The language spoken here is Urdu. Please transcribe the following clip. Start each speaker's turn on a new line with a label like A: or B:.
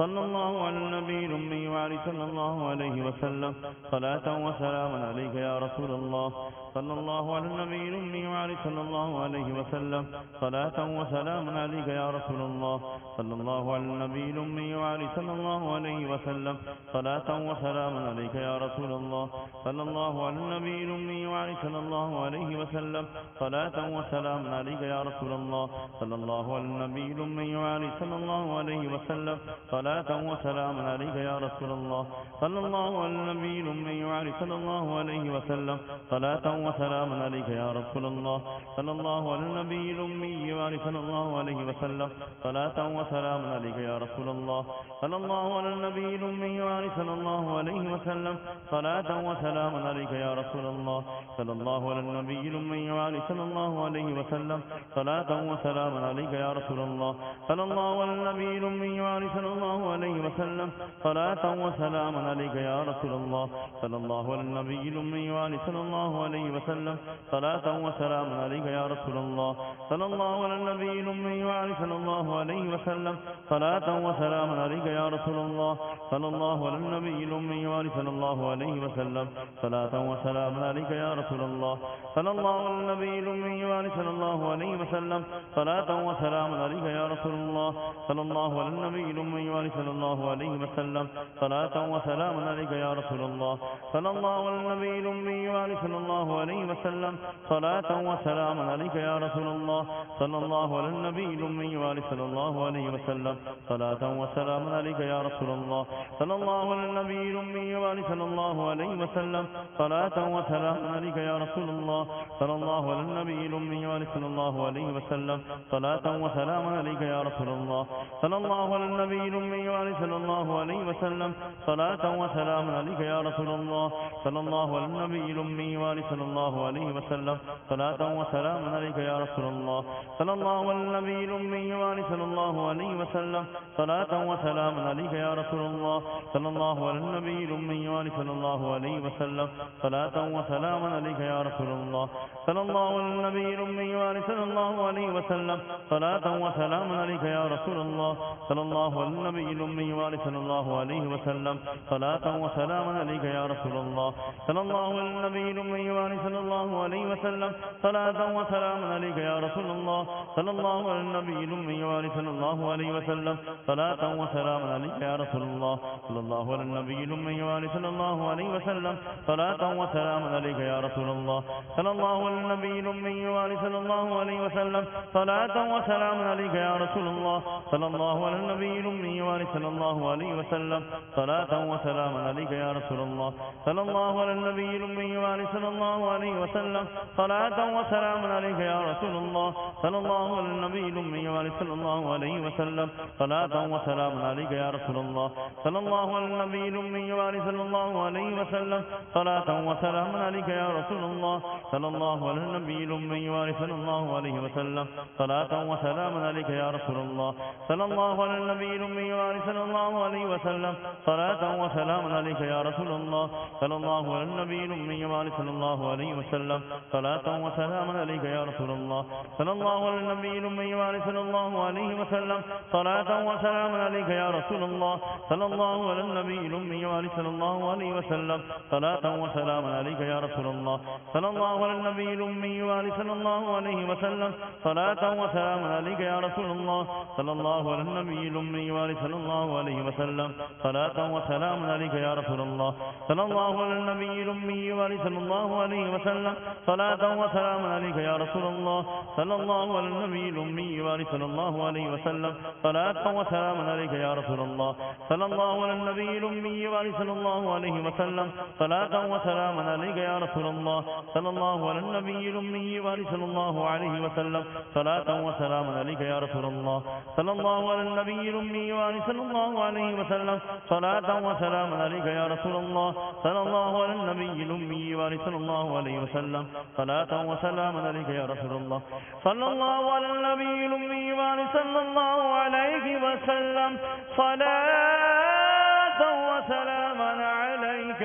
A: صلى الله على النبي الأمي وعلي صلى الله عليه وسلم صلاة وسلاما عليك يا رسول الله. صلى الله على النبي الأمي وعلي صلى الله عليه وسلم صلاة وسلاما عليك يا رسول الله. صلى الله على النبي الأمي وعلي صلى الله عليه وسلم صلاة وسلاما عليك يا رسول الله. صلى الله على النبي الأمي وعلي صلى الله عليه وسلم صلاة وسلاما عليك يا رسول الله. صلى الله على النبي الأمي وعلي صلى الله عليه وسلم صلاة وسلاما عليك يا رسول الله. صلى الله على النبي الأمي وعلي صلى الله عليه وسلم صلاة وسلاما عليك يا رسول الله. صلى الله على النبي الأمي وعلي صلى الله عليه وسلم صلاة وسلاما عليك يا رسول الله. صلى الله على النبي الأمي وعلي صلى الله عليه وسلم صلاة وسلاما عليك يا رسول الله. صلى الله على النبي الأمي وعلي صلى الله عليه وسلم صلاة وسلاما عليك يا رسول الله. صلى الله على النبي الأمي وعلي صلى الله عليه وسلم صلاة وسلاما عليك يا رسول الله. صلى الله على النبي الأمي وعلي صلى الله عليه وسلم صلاة وسلاما عليك يا رسول الله. صلى الله على النبي الأمي وعلي صلى الله عليه وسلم صلاة وسلاما عليك يا رسول الله. صلى الله على النبي الأمي وعلي صلى الله عليه وسلم صلاة وسلاما عليك يا رسول الله. صلى الله على النبي الأمي وعلي صلى الله عليه وسلم صلاة وسلاما عليك يا رسول الله. صلى الله على النبي الأمي وعلي صلى الله عليه وسلم صلاة وسلاما عليك يا رسول الله. صلى الله على النبي الأمي وعلي صلى الله عليه وسلم صلاة وسلاما عليك يا رسول الله. صلى الله على النبي الأمي وعلي صلى الله عليه وسلم صلاة وسلاما عليك يا رسول الله. صلى الله على النبي الأمي وعلي صلى الله عليه وسلم صلاة وسلاما عليك يا رسول الله. صلى الله على النبي الأمي وعلي صلى الله عليه وسلم صلاة وسلاما عليك يا رسول الله. صلى الله على النبي الأمي وعلي صلى الله عليه وسلم صلاة وسلاما عليك يا رسول الله. صلى الله على النبي الأمي وعلي صلى الله عليه وسلم صلاة وسلاما عليك يا رسول الله. صلى الله على النبي الأمي وعلي صلى الله عليه وسلم صلاة وسلاما عليك يا رسول الله. صلى الله على النبي الأمي وعلي صلى الله عليه وسلم صلاة وسلاما عليك يا رسول الله. صلى الله على النبي الأمي وعلي صلى الله عليه وسلم صلاة وسلاما عليك يا رسول الله. صلى الله على النبي الأمي وعلي صلى الله عليه وسلم صلاة وسلاما عليك يا رسول الله. صلى الله على النبي الأمي وعلي صلى الله عليه وسلم صلاة وسلاما عليك يا رسول الله. صلى الله على النبي الأمي وعلي صلى الله عليه وسلم صلاة وسلاما عليك يا رسول الله. صلى الله على النبي الأمي وعلي صلى الله عليه وسلم صلاة وسلاما عليك يا رسول الله. صلى الله على النبي الأمي وعلي صلى الله عليه وسلم صلاة وسلاما عليك يا رسول الله. صلى الله على النبي الأمي وعلي صلى الله عليه وسلم صلاة وسلاما عليك يا رسول الله. صلى الله على النبي الأمي وعلي صلى الله عليه وسلم صلاة وسلاما عليك يا رسول الله. صلى الله على النبي الأمي وعلي صلى الله عليه وسلم صلاة وسلاما عليك يا رسول الله. صلى الله على النبي الأمي وعلي صلى الله عليه وسلم صلاة وسلاما عليك يا رسول الله. صلى الله على النبي الأمي وعلي صلى الله عليه وسلم صلاة وسلاما عليك يا رسول الله. صلى الله على النبي الأمي وعلي صلى الله عليه وسلم صلاة وسلاما عليك يا رسول الله. صلى الله على النبي الأمي وعلي صلى الله عليه وسلم صلاة وسلاما عليك يا رسول الله. صلى الله على النبي الأمي وعلي صلى الله عليه وسلم صلاة وسلاما عليك يا رسول الله. صلى الله على النبي الأمي وعلي صلى الله عليه وسلم صلاة وسلاما عليك يا رسول الله. صلى الله على النبي الأمي وعلي صلى الله عليه وسلم صلاة وسلاما عليك يا رسول الله. صلى الله على النبي الأمي وعلي صلى الله عليه وسلم صلاة وسلاما عليك يا رسول الله. صلى الله على النبي الأمي وعلي صلى الله عليه وسلم صلاة وسلاما عليك يا رسول الله. صلى الله على النبي الأمي وعلي صلى الله عليه وسلم صلاة وسلاما عليك يا رسول الله. صلى الله على النبي الأمي وعلي صلى الله عليه وسلم صلاة وسلاما عليك يا رسول الله. صلى الله على النبي الأمي وعلي صلى الله عليه وسلم صلاة وسلاما عليك يا رسول الله. صلى الله على النبي الأمي وعلي صلى الله عليه وسلم صلاة وسلاما عليك يا رسول الله. صلى الله على النبي الأمي وعلي صلى الله عليه وسلم صلاة وسلاما عليك يا رسول الله. صلى الله على النبي الأمي وعلي صلى الله عليه وسلم صلاة وسلاما عليك